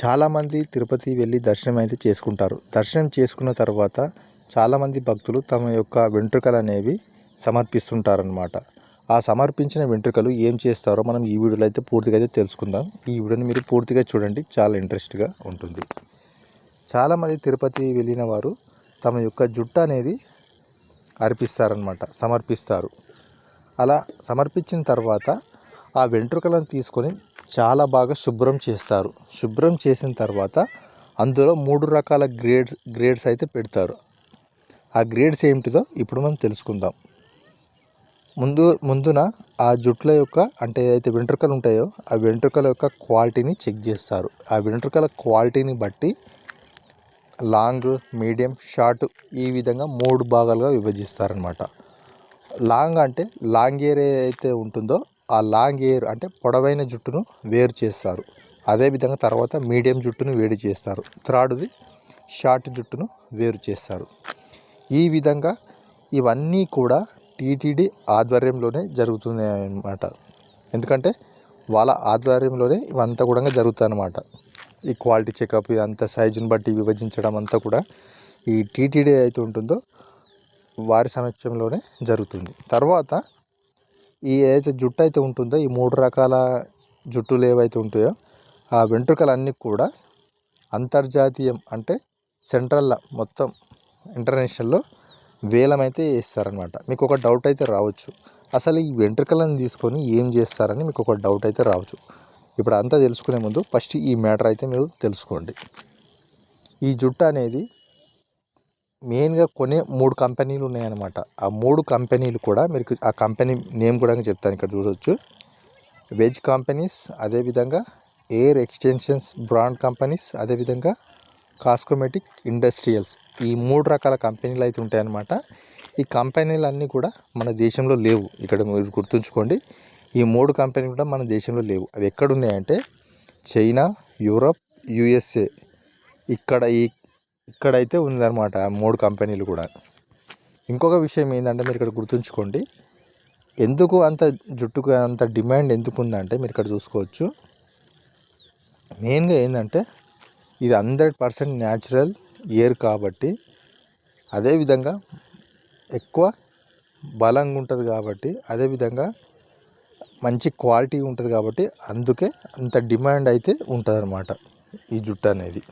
చాలామంది తిరుపతి వెళ్ళి దర్శనం అయితే చేసుకుంటారు. దర్శనం చేసుకున్న తర్వాత చాలామంది భక్తులు తమ యొక్క వెంట్రుకలు అనేవి సమర్పిస్తుంటారనమాట. ఆ సమర్పించిన వెంట్రుకలు ఏం చేస్తారో మనం ఈ వీడియోలో అయితే పూర్తిగా అయితే తెలుసుకుందాం. ఈ వీడియోని మీరు పూర్తిగా చూడండి, చాలా ఇంట్రెస్ట్గా ఉంటుంది. చాలామంది తిరుపతి వెళ్ళిన వారు తమ యొక్క జుట్టు అనేది అర్పిస్తారనమాట, సమర్పిస్తారు. అలా సమర్పించిన తర్వాత ఆ వెంట్రుకలను తీసుకొని చాలా బాగా శుభ్రం చేస్తారు. శుభ్రం చేసిన తర్వాత అందులో 3 రకాల గ్రేడ్స్ అయితే పెడతారు. ఆ గ్రేడ్స్ ఏమిటిదో ఇప్పుడు మనం తెలుసుకుందాం. ముందున ఆ జుట్ల యొక్క అంటే ఏదైతే వెంట్రుకలు ఉంటాయో ఆ వెంట్రుకల యొక్క క్వాలిటీని చెక్ చేస్తారు. ఆ వెంట్రుకల క్వాలిటీని బట్టి లాంగ్, మీడియం, షార్ట్ ఈ విధంగా 3 భాగాలుగా విభజిస్తారనమాట. లాంగ్ అంటే లాంగ్ హెయిర్ ఏదైతే ఉంటుందో ఆ లాంగ్ హెయిర్ అంటే పొడవైన జుట్టును వేరు చేస్తారు. అదేవిధంగా తర్వాత మీడియం జుట్టును వేడి చేస్తారు. థర్డ్ది షార్ట్ జుట్టును వేరు చేస్తారు. ఈ విధంగా ఇవన్నీ కూడా టీటీడీ ఆధ్వర్యంలోనే జరుగుతున్నాయి అన్నమాట. ఎందుకంటే వాళ్ళ ఆధ్వర్యంలోనే ఇవంతా కూడా జరుగుతాయి అన్నమాట. ఈ క్వాలిటీ చెకప్ ఇదంతా సైజుని బట్టి విభజించడం అంతా కూడా ఈ టీటీడీ అయితే ఉంటుందో వారి సమక్షంలోనే జరుగుతుంది. తర్వాత ఈ ఏదైతే జుట్టు అయితే ఉంటుందో ఈ 3 రకాల జుట్టులు ఏవైతే ఉంటాయో ఆ వెంట్రుకలన్నీ కూడా అంతర్జాతీయం అంటే సెంట్రల్లో మొత్తం ఇంటర్నేషనల్లో వేలమైతే వేస్తారనమాట. మీకు ఒక డౌట్ అయితే రావచ్చు, అసలు ఈ వెంట్రుకలను తీసుకొని ఏం చేస్తారని మీకు ఒక డౌట్ అయితే రావచ్చు. ఇప్పుడు అంతా తెలుసుకునే ముందు ఫస్ట్ ఈ మ్యాటర్ అయితే మీరు తెలుసుకోండి. ఈ జుట్టు అనేది మెయిన్గా కొనే 3 కంపెనీలు ఉన్నాయన్నమాట. ఆ 3 కంపెనీలు కూడా మీకు ఆ కంపెనీ నేమ్ కూడా చెప్తాను, ఇక్కడ చూడవచ్చు. వెజ్ కంపెనీస్, అదేవిధంగా ఎయిర్ ఎక్స్టెన్షన్స్ బ్రాండ్ కంపెనీస్, అదేవిధంగా కాస్మెటిక్ ఇండస్ట్రియల్స్, ఈ 3 రకాల కంపెనీలు అయితే ఉంటాయన్నమాట. ఈ కంపెనీలన్నీ కూడా మన దేశంలో లేవు. ఇక్కడ మీరు గుర్తుంచుకోండి, ఈ 3 కంపెనీలు కూడా మన దేశంలో లేవు. అవి ఎక్కడున్నాయంటే చైనా, యూరప్, యుఎస్ఏ, ఇక్కడైతే ఉందన్నమాట ఆ 3 కంపెనీలు కూడా. ఇంకొక విషయం ఏంటంటే మీరు ఇక్కడ గుర్తుంచుకోండి, ఎందుకు అంత జుట్టుకు అంత డిమాండ్ ఎందుకు ఉందంటే మీరు ఇక్కడ చూసుకోవచ్చు. మెయిన్గా ఏంటంటే ఇది 100% న్యాచురల్ ఎయిర్ కాబట్టి, అదేవిధంగా ఎక్కువ బలంగా ఉంటుంది కాబట్టి, అదేవిధంగా మంచి క్వాలిటీ ఉంటుంది కాబట్టి అందుకే అంత డిమాండ్ అయితే ఉంటుంది అన్నమాట ఈ జుట్టు అనేది.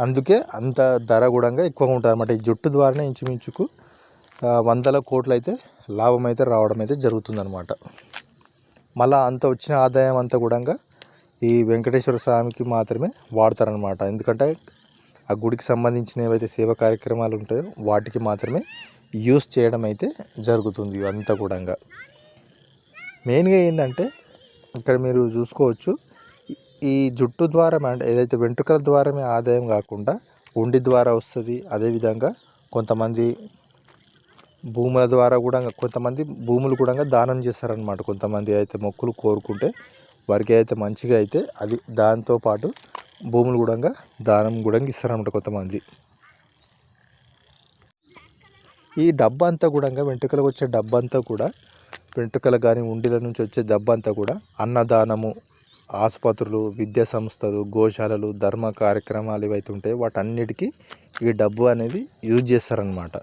అందుకే అంత ధర కూడా ఎక్కువగా ఉంటుంది అన్నమాట. ఈ జుట్టు ద్వారానే ఇంచుమించుకు 100 కోట్లు అయితే లాభం అయితే రావడం అయితే జరుగుతుందన్నమాట. మళ్ళీ అంత వచ్చిన ఆదాయం అంతా కూడా ఈ వెంకటేశ్వర స్వామికి మాత్రమే వాడతారనమాట. ఎందుకంటే ఆ గుడికి సంబంధించిన ఏవైతే సేవా కార్యక్రమాలు ఉంటాయో వాటికి మాత్రమే యూస్ చేయడం అయితే జరుగుతుంది అంతా కూడా. మెయిన్గా ఏంటంటే ఇక్కడ మీరు చూసుకోవచ్చు, ఈ జుట్టు ద్వారా అంటే ఏదైతే వెంట్రుకల ద్వారానే ఆదాయం కాకుండా ఉండి ద్వారా వస్తుంది. అదేవిధంగా కొంతమంది భూముల ద్వారా కూడా, కొంతమంది భూములు కూడా దానం చేస్తారనమాట. కొంతమంది అయితే మొక్కులు కోరుకుంటే వారికి అయితే మంచిగా అయితే అది దాంతోపాటు భూములు కూడా దానం కూడా ఇస్తారనమాట కొంతమంది. ఈ డబ్బు అంతా కూడా వెంట్రుకలకు వచ్చే డబ్బు అంతా కూడా, వెంట్రుకలు కానీ ఉండిల నుంచి వచ్చే డబ్బు అంతా కూడా అన్నదానము, ఆసుపత్రులు, విద్యా సంస్థలు, గోశాలలు, ధర్మ కార్యక్రమాలు ఏవైతే ఉంటాయో వాటన్నిటికీ ఈ డబ్బు అనేది యూజ్ చేస్తారనమాట.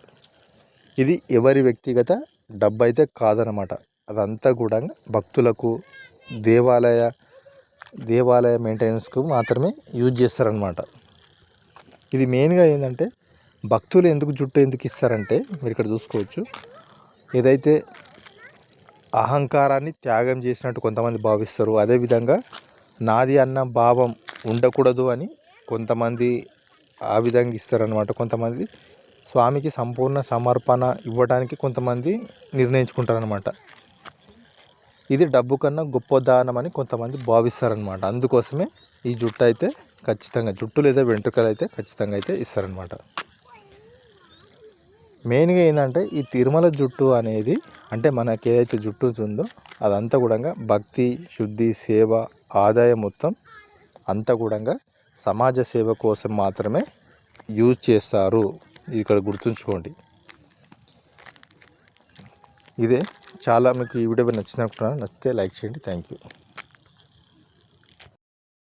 ఇది ఎవరి వ్యక్తిగత డబ్బు అయితే కాదనమాట. అదంతా కూడా భక్తులకు, దేవాలయ మెయింటెనెన్స్కు మాత్రమే యూజ్ చేస్తారనమాట. ఇది మెయిన్గా ఏంటంటే భక్తులు జుట్టు ఇస్తారంటే మీరు ఇక్కడ చూసుకోవచ్చు, ఏదైతే అహంకారాన్ని త్యాగం చేసినట్టు కొంతమంది భావిస్తారు. అదేవిధంగా నాది అన్న భావం ఉండకూడదు అని కొంతమంది ఆ విధంగా ఇస్తారనమాట. కొంతమంది స్వామికి సంపూర్ణ సమర్పణ ఇవ్వడానికి కొంతమంది నిర్ణయించుకుంటారనమాట. ఇది డబ్బు కన్నా గొప్ప దానం అని కొంతమంది భావిస్తారనమాట. అందుకోసమే ఈ జుట్టు అయితే ఖచ్చితంగా, జుట్టు లేదా వెంట్రుకలు అయితే ఖచ్చితంగా అయితే ఇస్తారనమాట. మెయిన్గా ఏంటంటే ఈ తిరుమల జుట్టు అనేది అంటే మనకి ఏదైతే జుట్టు ఉందో అదంతా కూడా భక్తి, శుద్ధి, సేవ, ఆదాయం మొత్తం అంతా కూడా సమాజ సేవ కోసం మాత్రమే యూజ్ చేస్తారు. ఇది ఇక్కడ గుర్తుంచుకోండి. ఇదే చాలా మీకు ఈ వీడియో నచ్చినట్టు, నచ్చితే లైక్ చేయండి. Thank you.